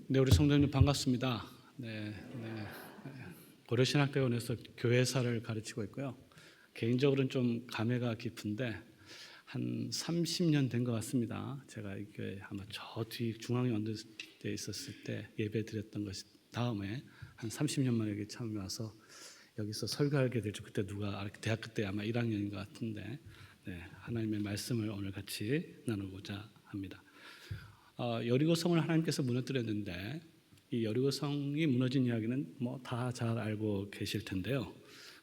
네, 우리 성도님 반갑습니다. 고려신학대원에서 교회사를 가르치고 있고요. 개인적으로는 좀 감회가 깊은데 한 30년 된 것 같습니다. 제가 이 교회 아마 저 뒤 중앙에 언더스에 있었을 때 예배 드렸던 것이 다음에 한 30년 만에 여기 처음 와서 여기서 설교하게 될 줄 그때 누가 대학교 때 아마 1학년인 것 같은데 하나님의 말씀을 오늘 같이 나누고자 합니다. 여리고성을 하나님께서 무너뜨렸는데 이 여리고성이 무너진 이야기는 뭐 다 잘 알고 계실 텐데요.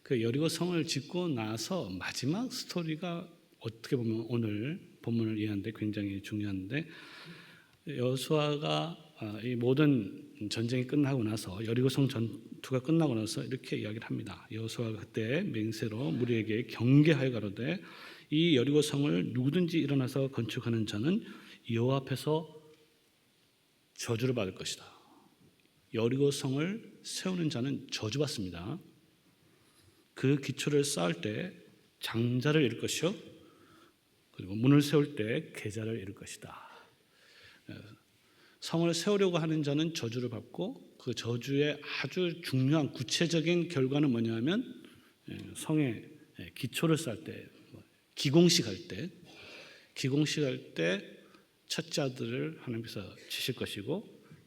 그 여리고성을 짓고 나서 마지막 스토리가 어떻게 보면 오늘 본문을 이해하는데 굉장히 중요한데, 여호수아가 이 모든 전쟁이 끝나고 나서 여리고성 전투가 끝나고 나서 이렇게 이야기를 합니다. 여호수아가 그때 맹세로 무리에게 경계하여 가로되 이 여리고성을 누구든지 일어나서 건축하는 자는 여호와 앞에서 저주를 받을 것이다. 여리고성을 세우는 자는 저주받습니다. 그 기초를 쌓을 때 장자를 잃을 것이요, 그리고 문을 세울 때 계자를 잃을 것이다. 성을 세우려고 하는 자는 저주를 받고 그 저주의 아주 중요한 구체적인 결과는 뭐냐면 성의 기초를 쌓을 때, 기공식 할 때 첫째 아들을 하나님께서 치실 것이고,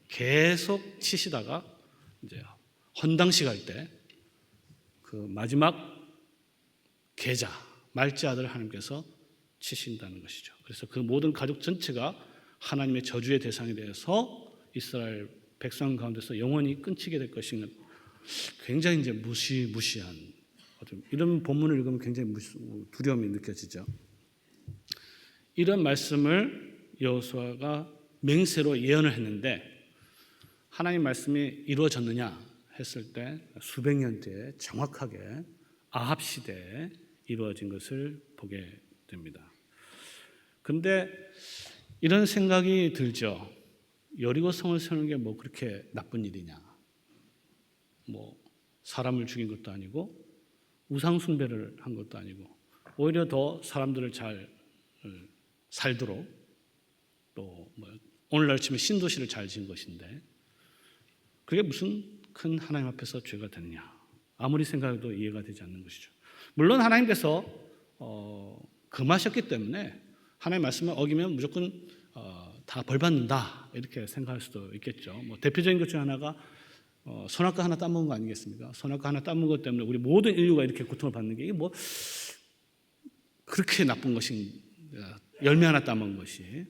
계속 치시다가 이제 헌당식 할 때 그 마지막 계자 말째 아들을 하나님께서 치신다는 것이죠. 그래서 그 모든 가족 전체가 하나님의 저주의 대상이 되어서 이스라엘 백성 가운데서 영원히 끊치게 될 것인, 굉장히 이제 무시한 이런 본문을 읽으면 굉장히 두려움이 느껴지죠. 이런 말씀을 여호수아가 맹세로 예언을 했는데 하나님 말씀이 이루어졌느냐 했을 때 수백 년 뒤에 정확하게 아합 시대에 이루어진 것을 보게 됩니다. 그런데 이런 생각이 들죠. 여리고성을 세우는 게 뭐 그렇게 나쁜 일이냐? 뭐 사람을 죽인 것도 아니고 우상 숭배를 한 것도 아니고 오히려 더 사람들을 잘 살도록 또 오늘날 치면 신도시를 잘 지은 것인데 그게 무슨 큰 하나님 앞에서 죄가 되느냐? 아무리 생각해도 이해가 되지 않는 것이죠. 물론 하나님께서 금하셨기 때문에 하나님의 말씀을 어기면 무조건 다 벌받는다 이렇게 생각할 수도 있겠죠. 뭐 대표적인 것 중 하나가 선악과 하나 따먹은 거 아니겠습니까? 선악과 하나 따먹은 것 때문에 우리 모든 인류가 이렇게 고통을 받는 게 뭐 그렇게 나쁜 것인, 열매 하나 따먹은 것이.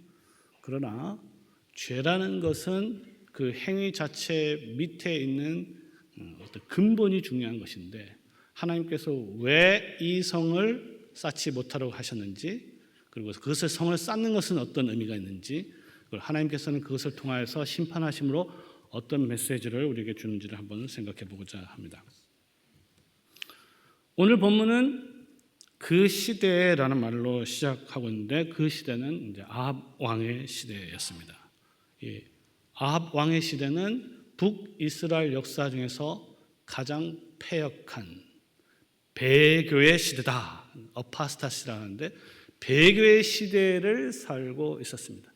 그러나 죄라는 것은 그 행위 자체 밑에 있는 어떤 근본이 중요한 것인데, 하나님께서 왜 이 성을 쌓지 못하라고 하셨는지, 그리고 그것을 성을 쌓는 것은 어떤 의미가 있는지, 그리고 하나님께서는 그것을 통하여서 심판하심으로 어떤 메시지를 우리에게 주는지를 한번 생각해 보고자 합니다. 오늘 본문은 그 시대라는 말로 시작하고 있는데 그 시대는 이제 아합 왕의 시대였습니다. 이 아합 왕의 시대는 북이스라엘 역사 중에서 가장 패역한 배교의 시대다. 어파스타시라고 하는데 배교의 시대를 살고 있었습니다.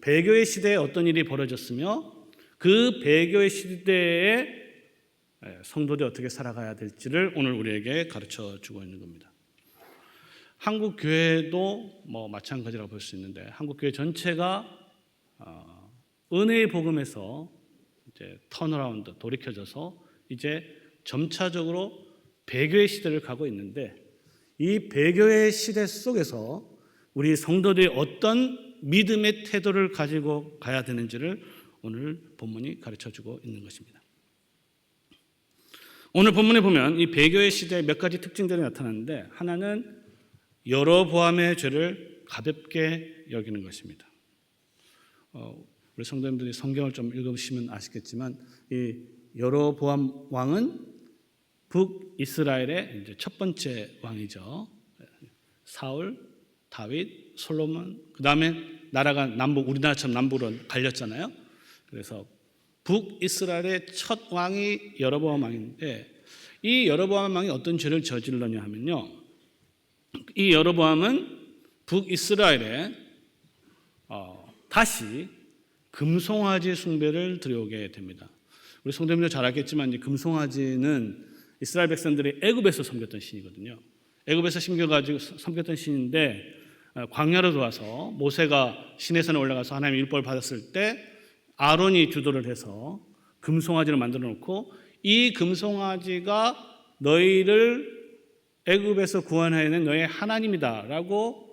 배교의 시대에 어떤 일이 벌어졌으며 그 배교의 시대에 성도들이 어떻게 살아가야 될지를 오늘 우리에게 가르쳐 주고 있는 겁니다. 한국 교회도 뭐 마찬가지라고 볼 수 있는데 한국 교회 전체가 은혜의 복음에서 이제 턴어라운드, 돌이켜져서 이제 점차적으로 배교의 시대를 가고 있는데, 이 배교의 시대 속에서 우리 성도들이 어떤 믿음의 태도를 가지고 가야 되는지를 오늘 본문이 가르쳐주고 있는 것입니다. 오늘 본문에 보면 이 배교의 시대에 몇 가지 특징들이 나타나는데, 하나는 여로보암의 죄를 가볍게 여기는 것입니다. 우리 성도님들이 성경을 좀 읽으시면 아시겠지만 이 여로보암 왕은 북이스라엘의 이제 첫 번째 왕이죠. 사울, 다윗, 솔로몬, 그 다음에 나라가 우리나라처럼 남북으로 갈렸잖아요. 그래서 북이스라엘의 첫 왕이 여로보암 왕인데, 이 여로보암 왕이 어떤 죄를 저질렀냐 하면요, 이 여로보암은 북이스라엘에 다시 금송아지 숭배를 드려오게 됩니다. 우리 성도님들 잘 알겠지만 이 금송아지는 이스라엘 백성들이 애굽에서 섬겼던 신이거든요. 애굽에서 섬겨가지고 섬겼던 신인데 광야로 들어와서 모세가 시내산에 올라가서 하나님의 율법을 받았을 때 아론이 주도를 해서 금송아지를 만들어 놓고 이 금송아지가 너희를 애굽에서 구원하여낸 너의 하나님이다라고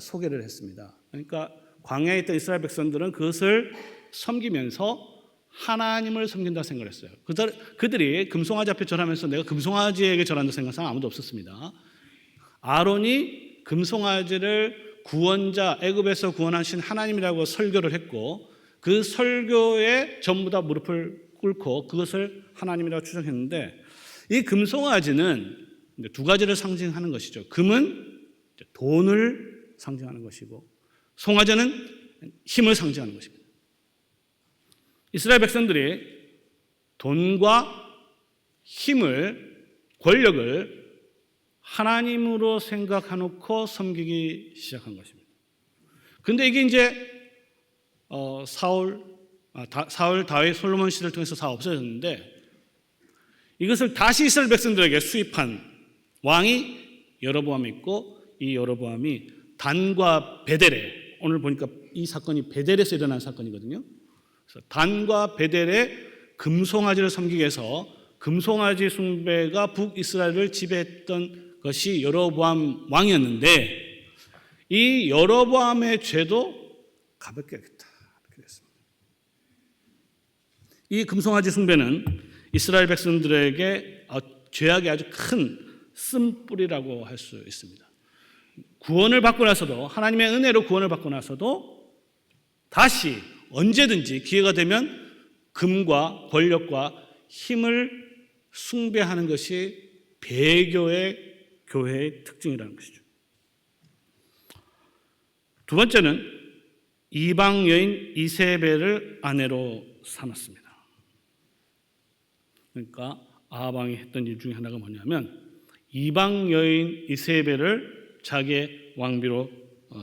소개를 했습니다. 그러니까 광야에 있던 이스라엘 백성들은 그것을 섬기면서 하나님을 섬긴다 생각을 했어요. 그들이 금송아지 앞에 절하면서 내가 금송아지에게 절한다 생각한 사람 아무도 없었습니다. 아론이 금송아지를 구원자, 애굽에서 구원하신 하나님이라고 설교를 했고 그 설교에 전부 다 무릎을 꿇고 그것을 하나님이라고 추정했는데 이 금송아지는 두 가지를 상징하는 것이죠. 금은 돈을 상징하는 것이고 송아지는 힘을 상징하는 것입니다. 이스라엘 백성들이 돈과 힘을, 권력을 하나님으로 생각해놓고 섬기기 시작한 것입니다. 그런데 이게 이제 사울, 다윗, 솔로몬 시대를 통해서 다 없어졌는데 이것을 다시 이스라엘 백성들에게 수입한 왕이 여로보암이 있고 이 여로보암이 단과 베델에 오늘 보니까 이 사건이 베델에서 일어난 사건이거든요. 그래서 단과 베델에 금송아지를 섬기기 위해서 금송아지 숭배가 북이스라엘을 지배했던 것이 여로보암 왕이었는데 이 여로보암의 죄도 가볍게 하겠다 이렇게 됐습니다. 이 금송아지 숭배는 이스라엘 백성들에게 죄악의 아주 큰 쓴뿌리라고 할 수 있습니다. 구원을 받고 나서도 하나님의 은혜로 구원을 받고 나서도 다시 언제든지 기회가 되면 금과 권력과 힘을 숭배하는 것이 배교의 교회의 특징이라는 것이죠. 두 번째는 이방 여인 이세벨을 아내로 삼았습니다. 그러니까 아합 왕이 했던 일 중에 하나가 뭐냐면 이방 여인 이세벨을 자기의 왕비로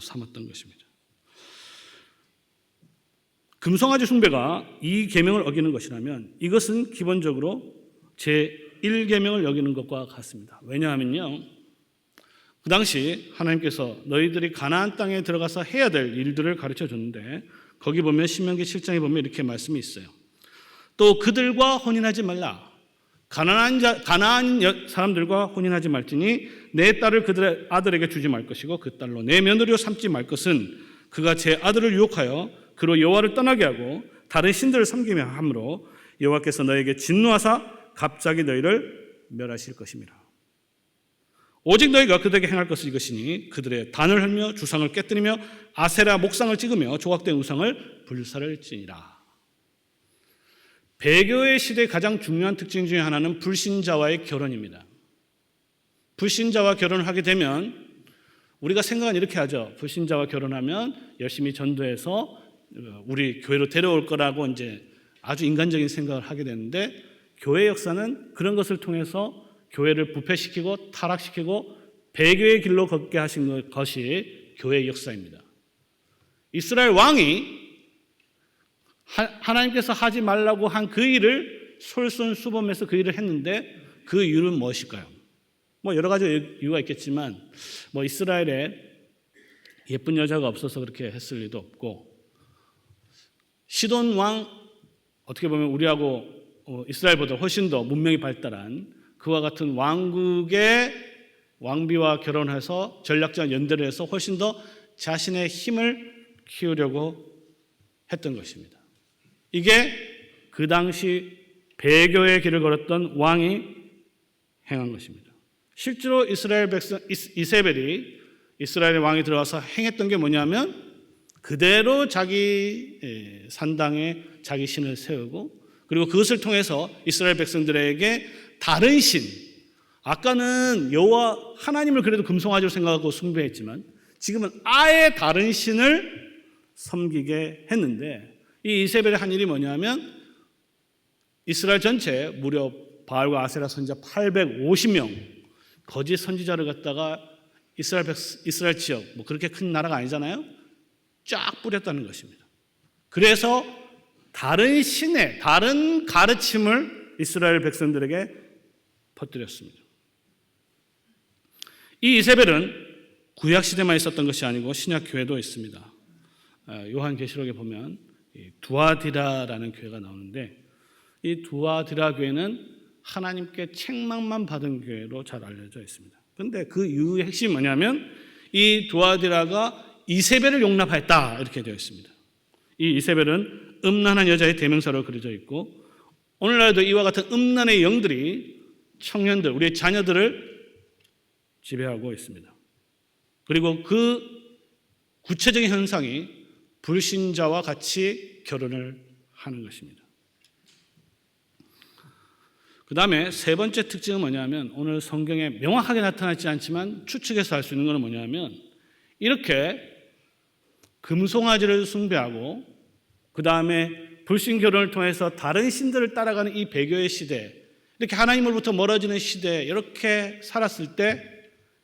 삼았던 것입니다. 금송아지 숭배가 이 계명을 어기는 것이라면 이것은 기본적으로 제1계명을 어기는 것과 같습니다. 왜냐하면요, 그 당시 하나님께서 너희들이 가나안 땅에 들어가서 해야 될 일들을 가르쳐 줬는데 거기 보면 신명기 7장에 보면 이렇게 말씀이 있어요. 또 그들과 혼인하지 말라. 가나안 사람들과 혼인하지 말지니 내 딸을 그들의 아들에게 주지 말 것이고 그 딸로 내 며느리로 삼지 말 것은 그가 제 아들을 유혹하여 그로 여호와를 떠나게 하고 다른 신들을 섬기며 함으로 여호와께서 너에게 진노하사 갑자기 너희를 멸하실 것입니다. 오직 너희가 그들에게 행할 것은 이것이니 그들의 단을 헐며 주상을 깨뜨리며 아세라 목상을 찍으며 조각된 우상을 불살을지니라. 배교의 시대의 가장 중요한 특징 중에 하나는 불신자와의 결혼입니다. 불신자와 결혼을 하게 되면 우리가 생각은 이렇게 하죠. 불신자와 결혼하면 열심히 전도해서 우리 교회로 데려올 거라고 이제 아주 인간적인 생각을 하게 되는데 교회 역사는 그런 것을 통해서 교회를 부패시키고 타락시키고 배교의 길로 걷게 하신 것이 교회의 역사입니다. 이스라엘 왕이 하나님께서 하지 말라고 한 그 일을 솔선수범해서 그 일을 했는데 그 이유는 무엇일까요? 여러 가지 이유가 있겠지만 이스라엘에 예쁜 여자가 없어서 그렇게 했을 리도 없고 시돈 왕 어떻게 보면 우리하고 이스라엘보다 훨씬 더 문명이 발달한 그와 같은 왕국의 왕비와 결혼해서 전략적 연대를 해서 훨씬 더 자신의 힘을 키우려고 했던 것입니다. 이게 그 당시 배교의 길을 걸었던 왕이 행한 것입니다. 실제로 이스라엘 백성 이세벨이 이스라엘의 왕이 들어와서 행했던 게 뭐냐면 그대로 자기 산당에 자기 신을 세우고 그리고 그것을 통해서 이스라엘 백성들에게 다른 신, 아까는 여호와 하나님을 그래도 금송아지로 생각하고 숭배했지만 지금은 아예 다른 신을 섬기게 했는데 이 이세벨이 한 일이 뭐냐면 이스라엘 전체 무려 바알과 아세라 선지자 850명 거짓 선지자를 갖다가 이스라엘 지역 그렇게 큰 나라가 아니잖아요. 쫙 뿌렸다는 것입니다. 그래서 다른 신의 다른 가르침을 이스라엘 백성들에게 퍼뜨렸습니다. 이 이세벨은 구약 시대만 있었던 것이 아니고 신약 교회도 있습니다. 요한계시록에 보면 두아디라라는 교회가 나오는데, 이 두아디라 교회는 하나님께 책망만 받은 교회로 잘 알려져 있습니다. 그런데 그 이유의 핵심이 뭐냐면 이 두아디라가 이세벨을 용납하였다 이렇게 되어 있습니다. 이 이세벨은 음란한 여자의 대명사로 그려져 있고, 오늘날도 이와 같은 음란의 영들이 청년들, 우리의 자녀들을 지배하고 있습니다. 그리고 그 구체적인 현상이 불신자와 같이 결혼을 하는 것입니다. 그 다음에 세 번째 특징은 뭐냐면, 오늘 성경에 명확하게 나타나지 않지만 추측해서 알 수 있는 것은 뭐냐면, 이렇게 금송아지를 숭배하고 그 다음에 불신 결혼을 통해서 다른 신들을 따라가는 이 배교의 시대, 이렇게 하나님으로부터 멀어지는 시대에 이렇게 살았을 때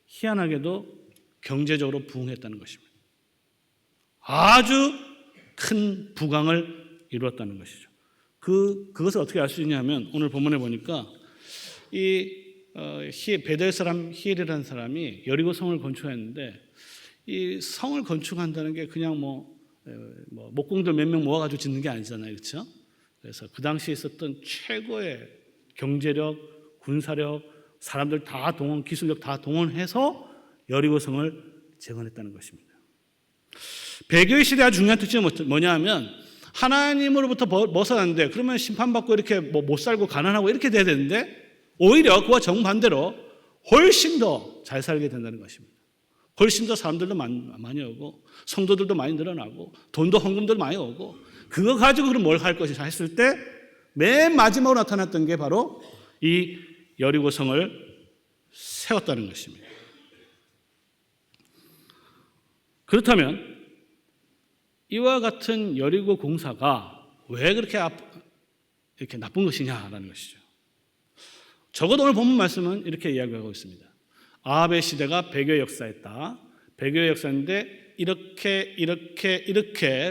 희한하게도 경제적으로 부흥했다는 것입니다. 아주 큰 부강을 이루었다는 것이죠. 그것을 어떻게 알 수 있냐면, 오늘 본문에 보니까 베델 사람 히엘이라는 사람이 여리고 성을 건축했는데, 이 성을 건축한다는 게 그냥 목공들 몇 명 모아가지고 짓는 게 아니잖아요, 그렇죠? 그래서 그 당시에 있었던 최고의 경제력, 군사력, 사람들 다 동원, 기술력 다 동원해서 여리고 성을 재건했다는 것입니다. 배교의 시대의 아주 중요한 특징은 뭐냐 하면, 하나님으로부터 벗어났는데 그러면 심판받고 이렇게 못 살고 가난하고 이렇게 돼야 되는데, 오히려 그와 정반대로 훨씬 더 잘 살게 된다는 것입니다. 훨씬 더 사람들도 많이 오고 성도들도 많이 늘어나고 돈도 헌금도 많이 오고, 그거 가지고 그럼 뭘 할 것이냐 했을 때 맨 마지막으로 나타났던 게 바로 이 여리고성을 세웠다는 것입니다. 그렇다면 이와 같은 여리고 공사가 왜 그렇게 이렇게 나쁜 것이냐라는 것이죠. 적어도 오늘 본문 말씀은 이렇게 이야기하고 있습니다. 아합의 시대가 배교의 역사였다. 배교의 역사인데 이렇게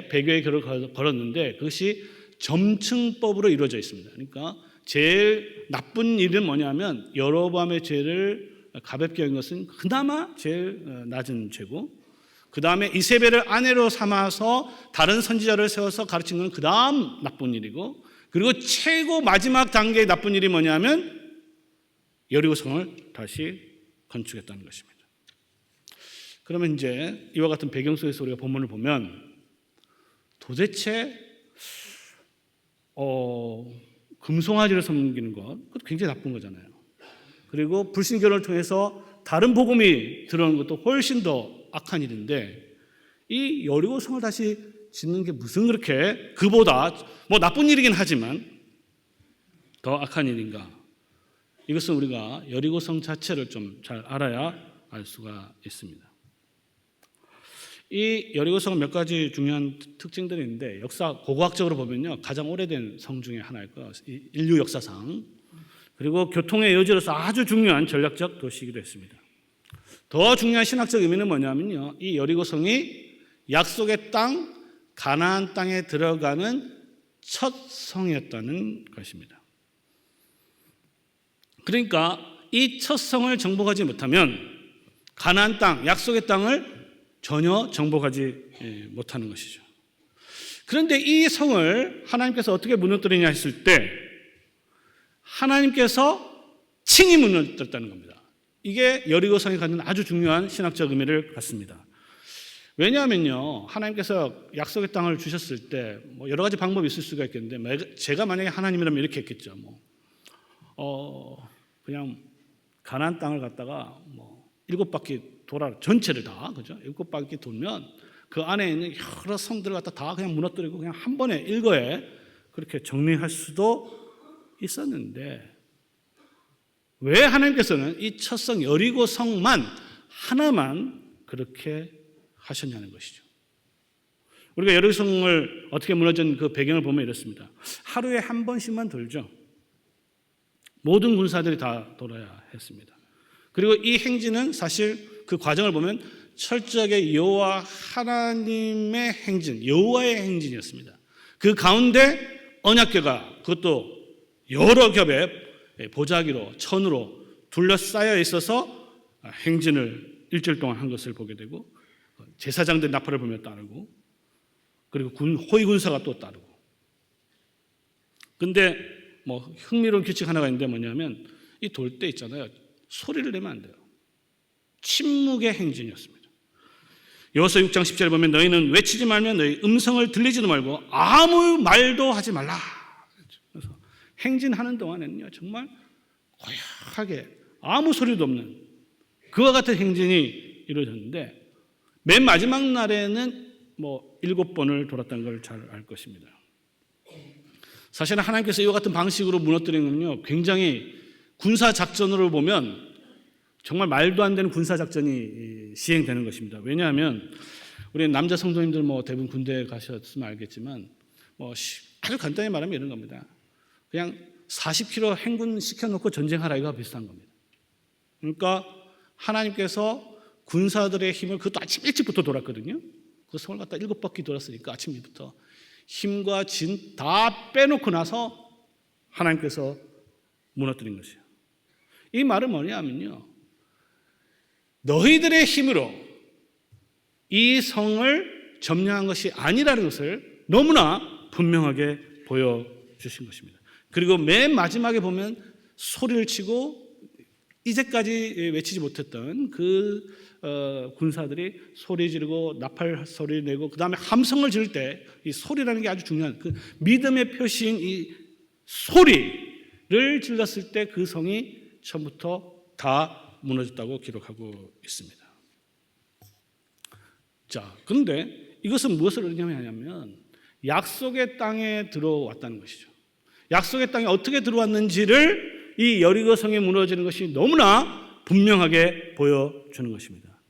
배교의 길을 걸었는데, 그것이 점층법으로 이루어져 있습니다. 그러니까 제일 나쁜 일은 뭐냐면, 여로보암의 죄를 가볍게 한 것은 그나마 제일 낮은 죄고, 그 다음에 이세벨을 아내로 삼아서 다른 선지자를 세워서 가르친 건 그 다음 나쁜 일이고, 그리고 최고 마지막 단계의 나쁜 일이 뭐냐면 여리고성을 다시 건축했다는 것입니다. 그러면 이제 이와 같은 배경 속에서 우리가 본문을 보면, 도대체 금송아지를 섬기는 것, 그것도 굉장히 나쁜 거잖아요. 그리고 불신결혼을 통해서 다른 복음이 들어오는 것도 훨씬 더 악한 일인데, 이 여리고성을 다시 짓는 게 무슨 그렇게 그보다 나쁜 일이긴 하지만 더 악한 일인가? 이것은 우리가 여리고성 자체를 좀 잘 알아야 알 수가 있습니다. 이 여리고성은 몇 가지 중요한 특징들이 있는데, 고고학적으로 보면요, 가장 오래된 성 중에 하나일 거예요. 인류 역사상. 그리고 교통의 여지로서 아주 중요한 전략적 도시이기도 했습니다. 더 중요한 신학적 의미는 뭐냐면요, 이 여리고성이 약속의 땅, 가나안 땅에 들어가는 첫 성이었다는 것입니다. 그러니까 이 첫 성을 정복하지 못하면 가나안 땅, 약속의 땅을 전혀 정복하지 못하는 것이죠. 그런데 이 성을 하나님께서 어떻게 무너뜨리냐 했을 때, 하나님께서 칭히 무너뜨렸다는 겁니다. 이게 여리고성이 갖는 아주 중요한 신학적 의미를 갖습니다. 왜냐하면요, 하나님께서 약속의 땅을 주셨을 때 여러 가지 방법이 있을 수가 있겠는데, 제가 만약에 하나님이라면 이렇게 했겠죠. 그냥 가나안 땅을 갖다가 7바퀴 전체를 다, 그죠? 7바퀴 돌면 그 안에 있는 여러 성들을 갖다 다 그냥 무너뜨리고 그냥 한 번에 일거에 그렇게 정리할 수도 있었는데, 왜 하나님께서는 이 첫 성 여리고성만 하나만 그렇게 하셨냐는 것이죠. 우리가 여리고성을 어떻게 무너진 그 배경을 보면 이렇습니다. 하루에 한 번씩만 돌죠. 모든 군사들이 다 돌아야 했습니다. 그리고 이 행진은 사실 그 과정을 보면 철저하게 여호와 하나님의 행진, 여호와의 행진이었습니다. 그 가운데 언약궤가 그것도 여러 겹의 보자기로 천으로 둘러싸여 있어서 행진을 일주일 동안 한 것을 보게 되고, 제사장들 나팔을 불며 따르고, 그리고 호위 군사가 또 따르고. 근데 뭐 흥미로운 규칙 하나가 있는데 뭐냐면, 이 돌 때 있잖아요, 소리를 내면 안 돼요. 침묵의 행진이었습니다. 여호수아 6장 10절에 보면 너희는 외치지 말며 너희 음성을 들리지도 말고 아무 말도 하지 말라. 그래서 행진하는 동안에는요, 정말 고요하게 아무 소리도 없는 그와 같은 행진이 이루어졌는데, 맨 마지막 날에는 뭐 7번을 돌았다는 걸 잘 알 것입니다. 사실은 하나님께서 이와 같은 방식으로 무너뜨리는 건요, 굉장히 군사 작전으로 보면 정말 말도 안 되는 군사 작전이 시행되는 것입니다. 왜냐하면 우리 남자 성도님들 뭐 대부분 군대 가셨으면 알겠지만, 뭐 아주 간단히 말하면 이런 겁니다. 그냥 40km 행군 시켜놓고 전쟁하라, 이거와 비슷한 겁니다. 그러니까 하나님께서 군사들의 힘을, 그것도 아침 일찍부터 돌았거든요. 그 성을 갖다 7바퀴 돌았으니까 아침 일부터 힘과 진 다 빼놓고 나서 하나님께서 무너뜨린 것이에요. 이 말은 뭐냐면요, 너희들의 힘으로 이 성을 점령한 것이 아니라는 것을 너무나 분명하게 보여주신 것입니다. 그리고 맨 마지막에 보면 소리를 치고 이제까지 외치지 못했던 그 군사들이 소리 지르고 나팔 소리 내고 그 다음에 함성을 지를 때, 이 소리라는 게 아주 중요한 그 믿음의 표시인 이 소리를 질렀을 때 그 성이 처음부터 다 무너졌다고 기록하고 있습니다. 자, 그런데 이것은 무엇을 의미하냐면 약속의 땅에 들어왔다는 것이죠. 약속의 땅에 어떻게 들어왔는지를 이 여리고 성에 무너지는 것이 너무나 분명하게 보여주는 것입니다.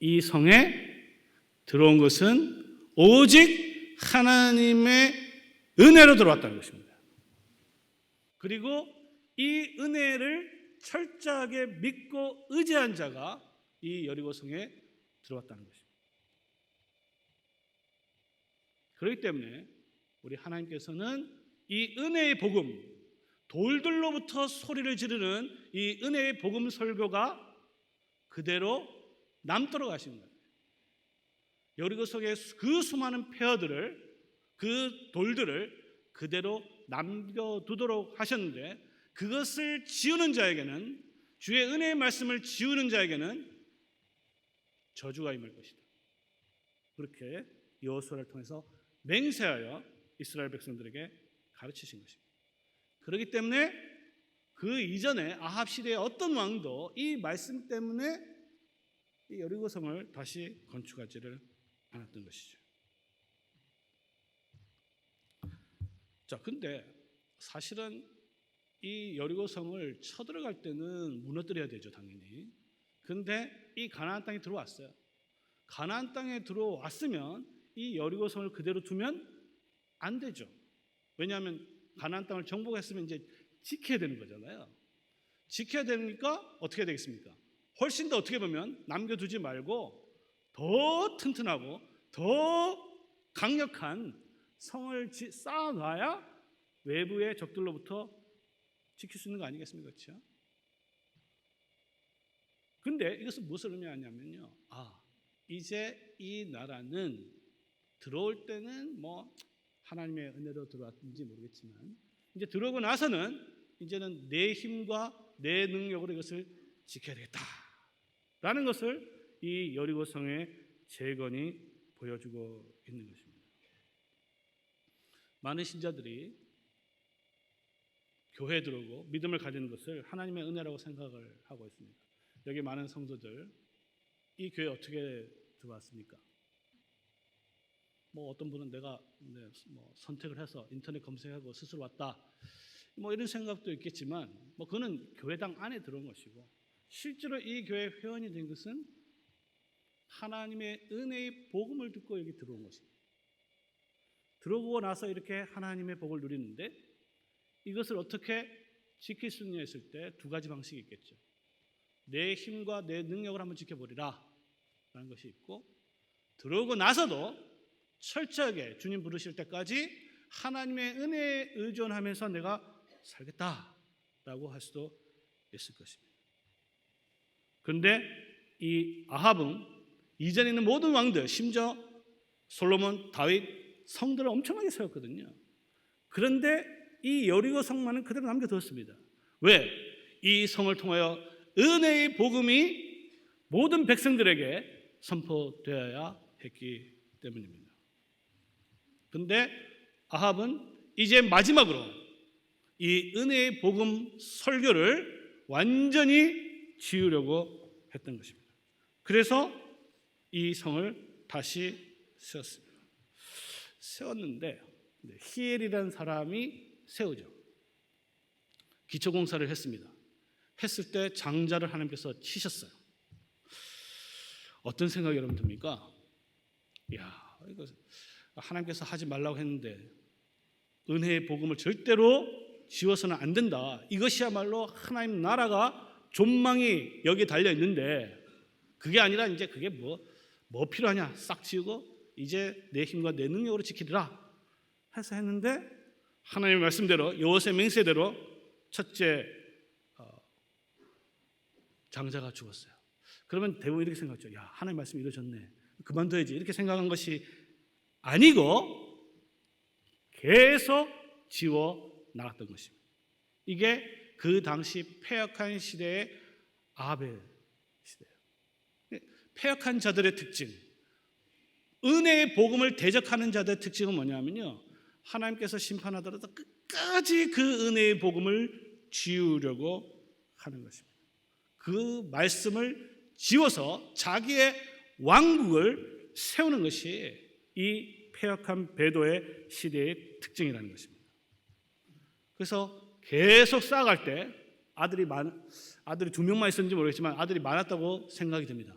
이 성에 들어온 것은 오직 하나님의 은혜로 들어왔다는 것입니다. 그리고 이 은혜를 철저하게 믿고 의지한 자가 이 여리고 성에 들어왔다는 것입니다. 그렇기 때문에 우리 하나님께서는 이 은혜의 복음, 돌들로부터 소리를 지르는 이 은혜의 복음 설교가 그대로 남도록 하시는 거예요. 여리고 성의 그 수많은 폐허들을, 그 돌들을 그대로 남겨두도록 하셨는데, 그것을 지우는 자에게는, 주의 은혜의 말씀을 지우는 자에게는 저주가 임할 것이다. 그렇게 여호수아를 통해서 맹세하여 이스라엘 백성들에게 가르치신 것입니다. 그렇기 때문에 그 이전에 아합 시대의 어떤 왕도 이 말씀 때문에 이 여리고 성을 다시 건축하지를 않았던 것이죠. 자, 근데 사실은 이 여리고 성을 쳐들어갈 때는 무너뜨려야 되죠, 당연히. 근데 이 가나안 땅에 들어왔어요. 가나안 땅에 들어왔으면 이 여리고 성을 그대로 두면 안 되죠. 왜냐하면 가나안 땅을 정복했으면 이제 지켜야 되는 거잖아요. 지켜야 되니까 어떻게 해야 되겠습니까? 훨씬 더 어떻게 보면 남겨두지 말고 더 튼튼하고 더 강력한 성을 쌓아놔야 외부의 적들로부터 지킬 수 있는 거 아니겠습니까? 그렇죠? 근데 이것은 무엇을 의미하냐면요, 이제 이 나라는 들어올 때는 뭐 하나님의 은혜로 들어왔는지 모르겠지만, 이제 들어오고 나서는 이제는 내 힘과 내 능력으로 이것을 지켜야 되겠다라는 것을 이 여리고 성의 재건이 보여주고 있는 것입니다. 많은 신자들이 교회에 들어오고 믿음을 가지는 것을 하나님의 은혜라고 생각을 하고 있습니다. 여기 많은 성도들, 이 교회 어떻게 들어왔습니까? 뭐 어떤 분은 내가 선택을 해서 인터넷 검색하고 스스로 왔다, 뭐 이런 생각도 있겠지만, 뭐 그거는 교회당 안에 들어온 것이고, 실제로 이 교회 회원이 된 것은 하나님의 은혜의 복음을 듣고 여기 들어온 것입니다. 들어오고 나서 이렇게 하나님의 복을 누리는데, 이것을 어떻게 지킬 수 있냐 했을 때 두 가지 방식이 있겠죠. 내 힘과 내 능력을 한번 지켜보리라 라는 것이 있고, 들어오고 나서도 철저하게 주님 부르실 때까지 하나님의 은혜에 의존하면서 내가 살겠다라고 할 수도 있을 것입니다. 그런데 이 아합은 이전에 있는 모든 왕들, 심지어 솔로몬, 다윗 성들을 엄청나게 세웠거든요. 그런데 이 여리고 성만은 그대로 남겨두었습니다. 왜? 이 성을 통하여 은혜의 복음이 모든 백성들에게 선포되어야 했기 때문입니다. 그런데 아합은 이제 마지막으로 이 은혜의 복음 설교를 완전히 지우려고 했던 것입니다. 그래서 이 성을 다시 세웠습니다. 세웠는데 히엘이라는 사람이 세우죠. 기초공사를 했습니다. 했을 때 장자를 하나님께서 치셨어요. 어떤 생각이 여러분 듭니까? 이야, 이거 하나님께서 하지 말라고 했는데 은혜의 복음을 절대로 지워서는 안 된다. 이것이야말로 하나님 나라가 존망이 여기에 달려 있는데 그게 아니라 이제 그게 뭐 필요하냐? 싹 지우고 이제 내 힘과 내 능력으로 지키리라 해서 했는데 하나님의 말씀대로 여호수아의 맹세대로 첫째 장자가 죽었어요. 그러면 대부분 이렇게 생각하죠. 야, 하나님 말씀이 이루어졌네. 그만둬야지. 이렇게 생각한 것이 아니고 계속 지워 나갔던 것입니다. 이게 그 당시 패역한 시대의 아합의 시대예요. 패역한 자들의 특징, 은혜의 복음을 대적하는 자들의 특징은 뭐냐면요, 하나님께서 심판하더라도 끝까지 그 은혜의 복음을 지우려고 하는 것입니다. 그 말씀을 지워서 자기의 왕국을 세우는 것이 이 패역한 배도의 시대의 특징이라는 것입니다. 그래서 계속 쌓아갈 때 아들이 두 명만 있었는지 모르겠지만 아들이 많았다고 생각이 됩니다.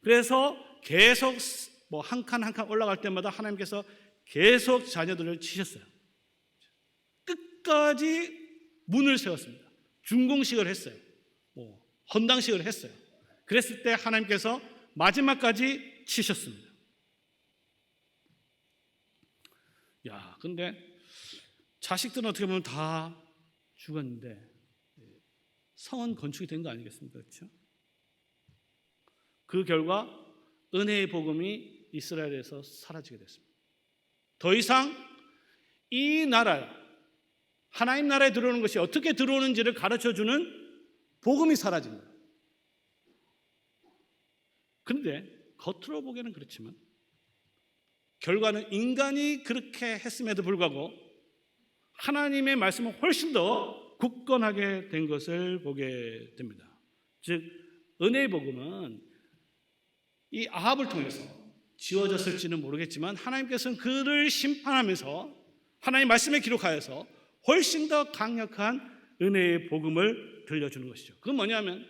그래서 계속 뭐 한 칸 한 칸 올라갈 때마다 하나님께서 계속 자녀들을 치셨어요. 끝까지 문을 세웠습니다. 준공식을 했어요. 헌당식을 했어요. 그랬을 때 하나님께서 마지막까지 치셨습니다. 야, 근데 자식들은 어떻게 보면 다 죽었는데 성은 건축이 된 거 아니겠습니까? 그렇죠? 그 결과 은혜의 복음이 이스라엘에서 사라지게 됐습니다. 더 이상 이 나라, 하나님 나라에 들어오는 것이 어떻게 들어오는지를 가르쳐주는 복음이 사라진 거예요. 그런데 겉으로 보기에는 그렇지만 결과는 인간이 그렇게 했음에도 불구하고 하나님의 말씀은 훨씬 더 굳건하게 된 것을 보게 됩니다. 즉 은혜의 복음은 이 아합을 통해서 지워졌을지는 모르겠지만 하나님께서는 그를 심판하면서 하나님 말씀에 기록하여서 훨씬 더 강력한 은혜의 복음을 들려주는 것이죠. 그건 뭐냐면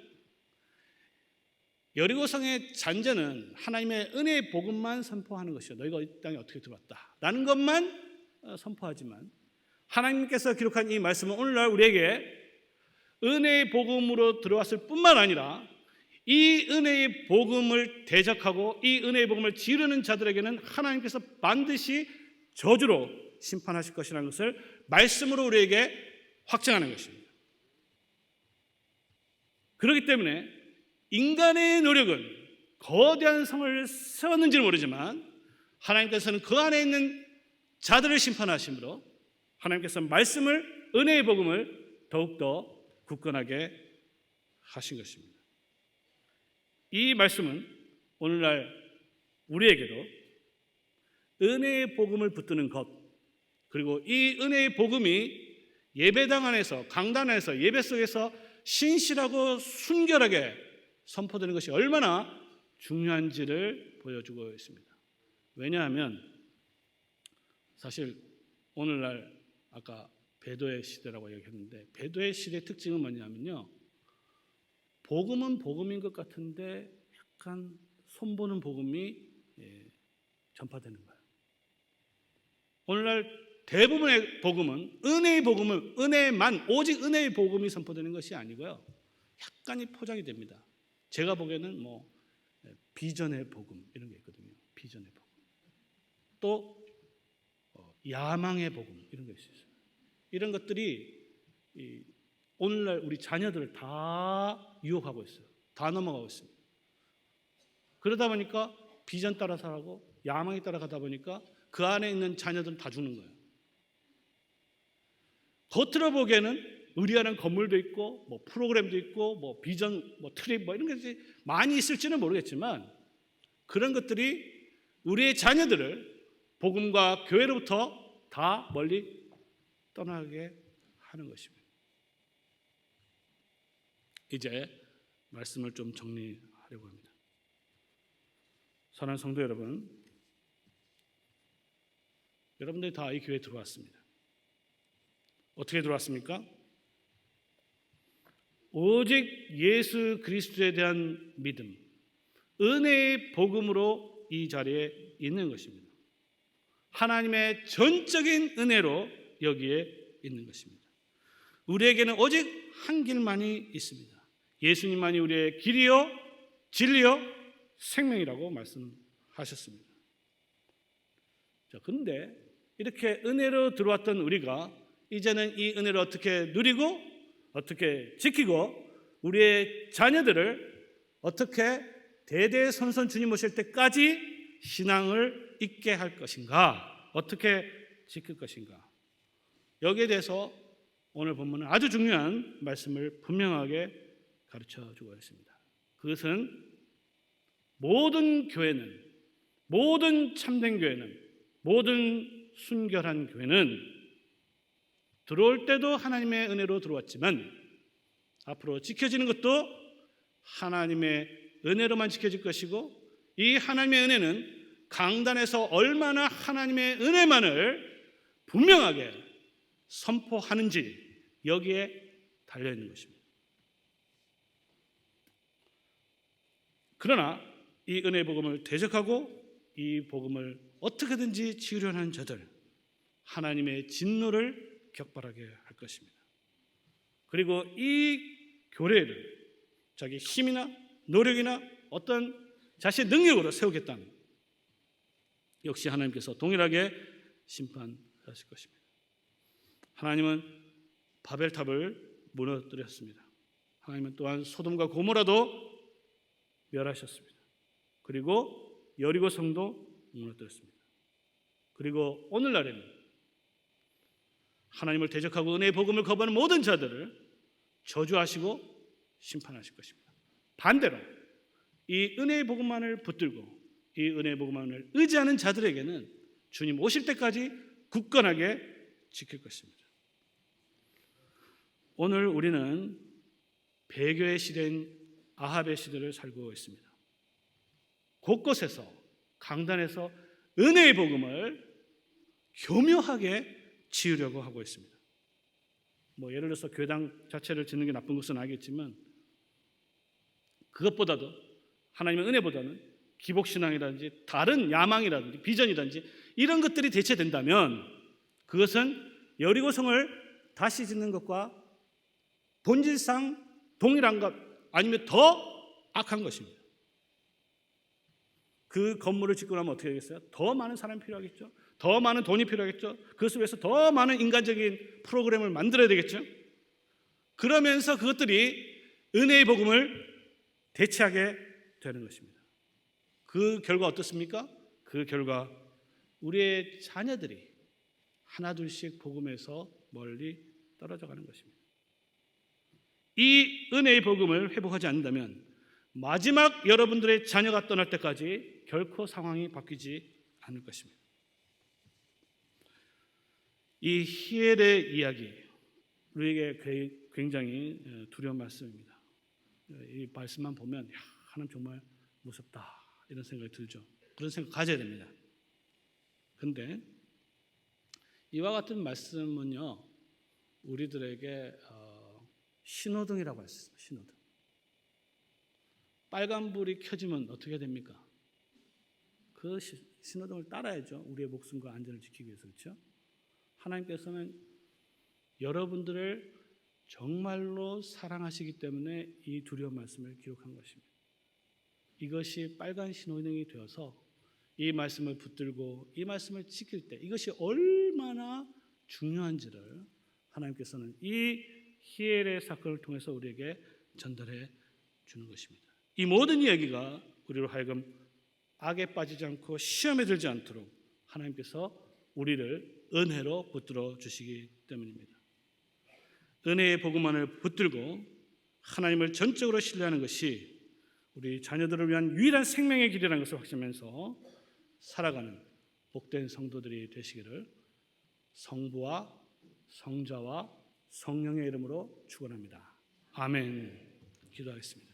여리고성의 잔재는 하나님의 은혜의 복음만 선포하는 것이죠. 너희가 이 땅에 어떻게 들어왔다 라는 것만 선포하지만 하나님께서 기록한 이 말씀은 오늘날 우리에게 은혜의 복음으로 들어왔을 뿐만 아니라 이 은혜의 복음을 대적하고 이 은혜의 복음을 지르는 자들에게는 하나님께서 반드시 저주로 심판하실 것이라는 것을 말씀으로 우리에게 확증하는 것입니다. 그렇기 때문에 인간의 노력은 거대한 성을 세웠는지는 모르지만 하나님께서는 그 안에 있는 자들을 심판하심으로 하나님께서 말씀을, 은혜의 복음을 더욱더 굳건하게 하신 것입니다. 이 말씀은 오늘날 우리에게도 은혜의 복음을 붙드는 것, 그리고 이 은혜의 복음이 예배당 안에서, 강단 안에서, 예배 속에서 신실하고 순결하게 선포되는 것이 얼마나 중요한지를 보여주고 있습니다. 왜냐하면 사실 오늘날 아까 배도의 시대라고 얘기했는데 배도의 시대의 특징은 뭐냐면요, 복음은 복음인 것 같은데 약간 손보는 복음이 전파되는 거예요. 오늘날 대부분의 복음은 은혜의 복음을, 은혜만, 오직 은혜의 복음이 선포되는 것이 아니고요, 약간이 포장이 됩니다. 제가 보기에는 비전의 복음 이런 게 있거든요. 비전의 복음. 또 야망의 복음 이런 것이 있어요. 이런 것들이 오늘날 우리 자녀들을 다 유혹하고 있어요. 다 넘어가고 있습니다. 그러다 보니까 비전 따라 살고 야망에 따라가다 보니까 그 안에 있는 자녀들은 다 죽는 거예요. 겉으로 보기에는 의리하는 건물도 있고 뭐 프로그램도 있고 뭐 비전 뭐 트립 뭐 이런 것이 많이 있을지는 모르겠지만 그런 것들이 우리의 자녀들을 복음과 교회로부터 다 멀리 떠나게 하는 것입니다. 이제 말씀을 좀 정리하려고 합니다. 사랑하는 성도 여러분, 여러분들이 다 이 교회에 들어왔습니다. 어떻게 들어왔습니까? 오직 예수 그리스도에 대한 믿음, 은혜의 복음으로 이 자리에 있는 것입니다. 하나님의 전적인 은혜로 여기에 있는 것입니다. 우리에게는 오직 한 길만이 있습니다. 예수님만이 우리의 길이요 진리요 생명이라고 말씀하셨습니다. 자, 그런데 이렇게 은혜로 들어왔던 우리가 이제는 이 은혜를 어떻게 누리고 어떻게 지키고 우리의 자녀들을 어떻게 대대손손 주님 오실 때까지 신앙을 있게 할 것인가, 어떻게 지킬 것인가, 여기에 대해서 오늘 본문은 아주 중요한 말씀을 분명하게 가르쳐 주고 있습니다. 그것은 모든 교회는, 모든 참된 교회는, 모든 순결한 교회는 들어올 때도 하나님의 은혜로 들어왔지만 앞으로 지켜지는 것도 하나님의 은혜로만 지켜질 것이고, 이 하나님의 은혜는 강단에서 얼마나 하나님의 은혜만을 분명하게 선포하는지 여기에 달려있는 것입니다. 그러나 이 은혜의 복음을 대적하고 이 복음을 어떻게든지 지으려는 자들, 하나님의 진노를 격발하게 할 것입니다. 그리고 이 교회를 자기 힘이나 노력이나 어떤 자신의 능력으로 세우겠다는, 역시 하나님께서 동일하게 심판하실 것입니다. 하나님은 바벨탑을 무너뜨렸습니다. 하나님은 또한 소돔과 고모라도 멸하셨습니다. 그리고 여리고 성도 무너뜨렸습니다. 그리고 오늘날에는 하나님을 대적하고 은혜의 복음을 거부하는 모든 자들을 저주하시고 심판하실 것입니다. 반대로 이 은혜의 복음만을 붙들고 이 은혜의 복음만을 의지하는 자들에게는 주님 오실 때까지 굳건하게 지킬 것입니다. 오늘 우리는 배교의 시대인 아합의 시대를 살고 있습니다. 곳곳에서 강단에서 은혜의 복음을 교묘하게 지으려고 하고 있습니다. 뭐 예를 들어서 교회당 자체를 짓는 게 나쁜 것은 알겠지만 그것보다도 하나님의 은혜보다는 기복신앙이라든지 다른 야망이라든지 비전이라든지 이런 것들이 대체된다면 그것은 여리고성을 다시 짓는 것과 본질상 동일한 것 아니면 더 악한 것입니다. 그 건물을 짓고 나면 어떻게 되겠어요? 더 많은 사람이 필요하겠죠. 더 많은 돈이 필요하겠죠. 그것을 위해서 더 많은 인간적인 프로그램을 만들어야 되겠죠. 그러면서 그것들이 은혜의 복음을 대체하게 되는 것입니다. 그 결과 어떻습니까? 그 결과 우리의 자녀들이 하나둘씩 복음에서 멀리 떨어져 가는 것입니다. 이 은혜의 복음을 회복하지 않는다면 마지막 여러분들의 자녀가 떠날 때까지 결코 상황이 바뀌지 않을 것입니다. 이 히엘의 이야기, 우리에게 굉장히 두려운 말씀입니다. 이 말씀만 보면 하나님 정말 무섭다 이런 생각이 들죠. 그런 생각 가져야 됩니다. 그런데 이와 같은 말씀은요, 우리들에게 신호등이라고 했어요. 신호등. 빨간불이 켜지면 어떻게 됩니까? 그 신호등을 따라야죠. 우리의 목숨과 안전을 지키기 위해서. 그렇죠? 하나님께서는 여러분들을 정말로 사랑하시기 때문에 이 두려운 말씀을 기록한 것입니다. 이것이 빨간 신호등이 되어서 이 말씀을 붙들고 이 말씀을 지킬 때 이것이 얼마나 중요한지를 하나님께서는 이 히엘의 사건을 통해서 우리에게 전달해 주는 것입니다. 이 모든 이야기가 우리로 하여금 악에 빠지지 않고 시험에 들지 않도록 하나님께서 우리를 은혜로 붙들어 주시기 때문입니다. 은혜의 복음만을 붙들고 하나님을 전적으로 신뢰하는 것이 우리 자녀들을 위한 유일한 생명의 길이라는 것을 확신하면서 살아가는 복된 성도들이 되시기를 성부와 성자와 성령의 이름으로 축원합니다. 아멘. 기도하겠습니다.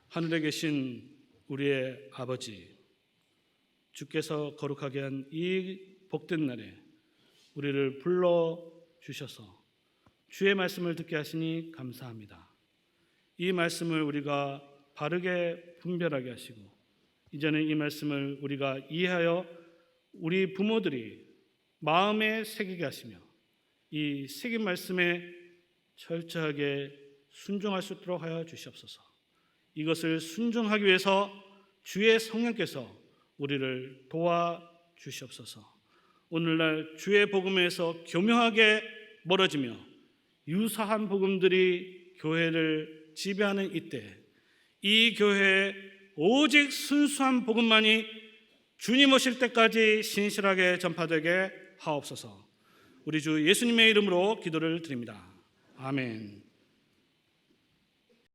하늘에 계신 우리의 아버지, 주께서 거룩하게 한 이 복된 날에 우리를 불러주셔서 주의 말씀을 듣게 하시니 감사합니다. 이 말씀을 우리가 바르게 분별하게 하시고 이제는 이 말씀을 우리가 이해하여 우리 부모들이 마음에 새기게 하시며 이 새긴 말씀에 철저하게 순종할 수 있도록 하여 주시옵소서. 이것을 순종하기 위해서 주의 성령께서 우리를 도와주시옵소서. 오늘날 주의 복음에서 교묘하게 멀어지며 유사한 복음들이 교회를 지배하는 이때 이 교회에 오직 순수한 복음만이 주님 오실 때까지 신실하게 전파되게 하옵소서. 우리 주 예수님의 이름으로 기도를 드립니다. 아멘.